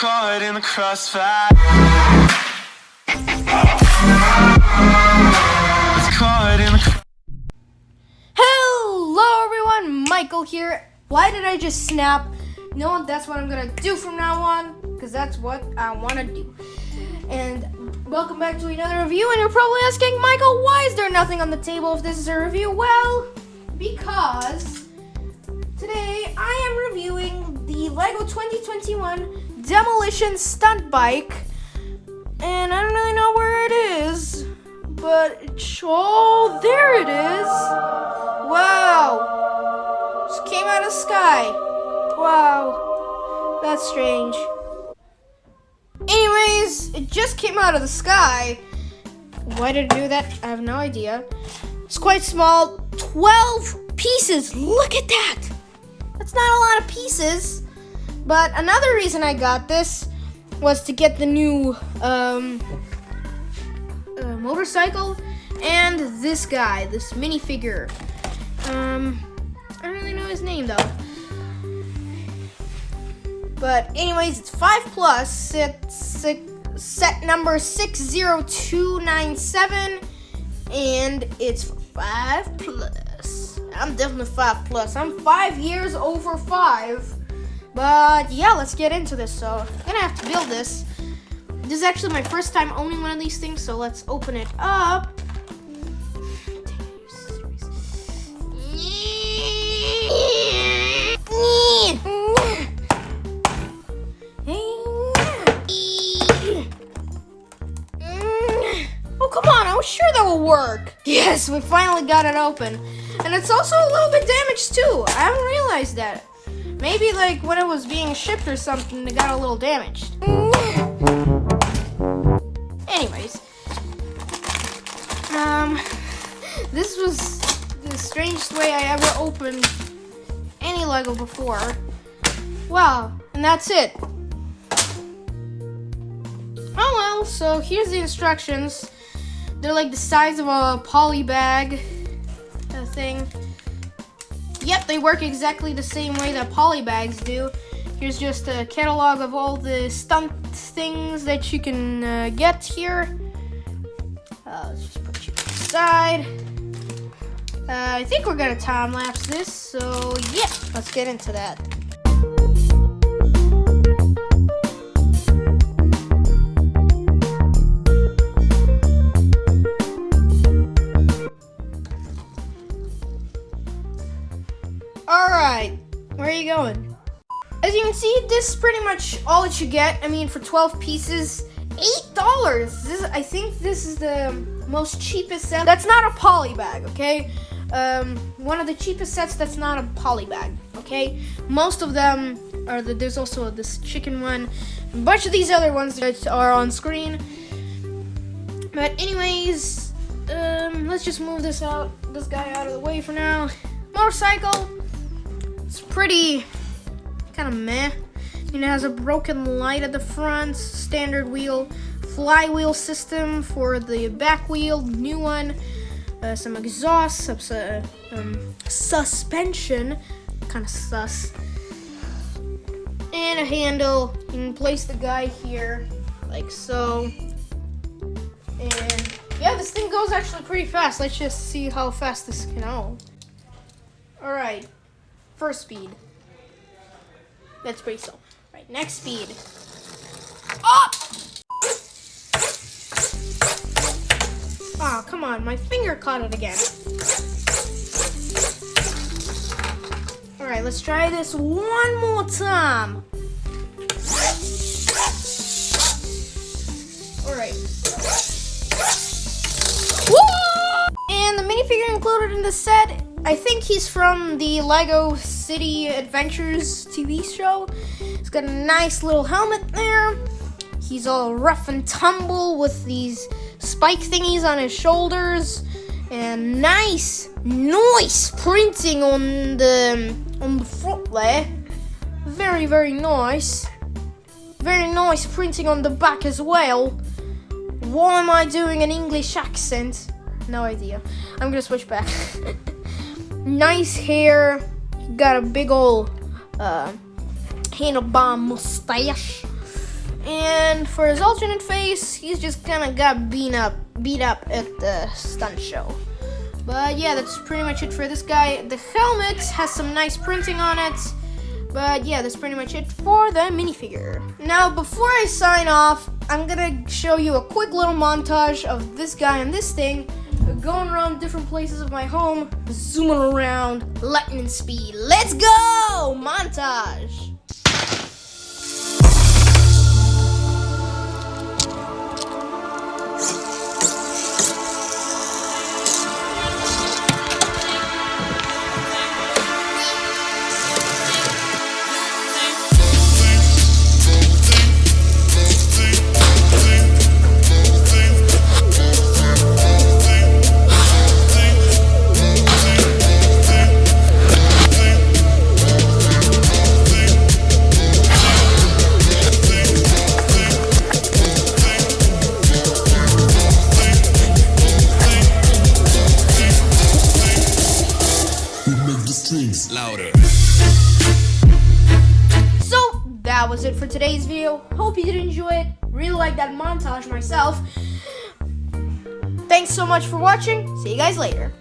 caught in the crossfire. It's caught in the Hello everyone, Michael here. Why did I just snap? No, that's what I'm gonna do from now on, because that's what I want to do. And welcome back to another review, and you're probably asking, Michael, why is there nothing on the table if this is a review? Well, because today I am reviewing the LEGO 2021 Demolition Stunt Bike, and I don't really know where it is, but oh, there it is. Wow, just came out of the sky. Wow, that's strange. Anyways, it just came out of the sky. Why did it do that? I have no idea. It's quite small. 12 pieces. Look at that. That's not a lot of pieces. But another reason I got this was to get the new motorcycle and this guy, this minifigure. I don't really know his name though. But anyways, it's 5+. It's set number 60297, and it's 5+. I'm definitely 5+. I'm 5 years over 5. But yeah, let's get into this. So I'm gonna have to build this. This is actually my first time owning one of these things, so let's open it up. Oh, come on, I was sure that would work. Yes, we finally got it open. And it's also a little bit damaged too. I haven't realized that. Maybe like when it was being shipped or something, it got a little damaged. Anyways. This was the strangest way I ever opened any LEGO before. Wow, and that's it. Oh well, so here's the instructions. They're like the size of a poly bag thing. Yep, they work exactly the same way that poly bags do. Here's just a catalog of all the stunt things that you can get here. Let's just put you aside. I think we're gonna time lapse this, so yeah, let's get into that. Alright, where are you going? As you can see, this is pretty much all that you get. I mean, for 12 pieces, $8. I think this is the most cheapest set. That's not a poly bag, okay? One of the cheapest sets that's not a poly bag, okay? Most of them are there's also this chicken one, a bunch of these other ones that are on screen. But anyways, let's just move this guy out of the way for now. Motorcycle. It's pretty kind of meh. It has a broken light at the front, standard wheel, flywheel system for the back wheel, new one, some exhaust, suspension, kind of sus, and a handle. You can place the guy here, like so. And yeah, this thing goes actually pretty fast. Let's just see how fast this can go. Alright, first speed. That's pretty slow. Right, next speed. Up! Oh, come on, my finger caught it again. Alright, let's try this one more time. Alright. And the minifigure included in the set, I think he's from the LEGO City Adventures TV show. He's got a nice little helmet there. He's all rough and tumble with these spike thingies on his shoulders, and nice printing on the front there. Very, very nice. Very nice printing on the back as well. Why am I doing an English accent? No idea. I'm gonna switch back. Nice hair. Got a big old handlebar mustache. And for his alternate face, he's just kind of got beat up at the stunt show. But yeah, that's pretty much it for this guy. The helmet has some nice printing on it. But yeah, that's pretty much it for the minifigure. Now, before I sign off, I'm gonna show you a quick little montage of this guy and this thing going around different places of my home, zooming around lightning speed. Let's go! Montage! Louder. So that was it for today's video. Hope you did enjoy it. Really like that montage myself. Thanks so much for watching. See you guys later.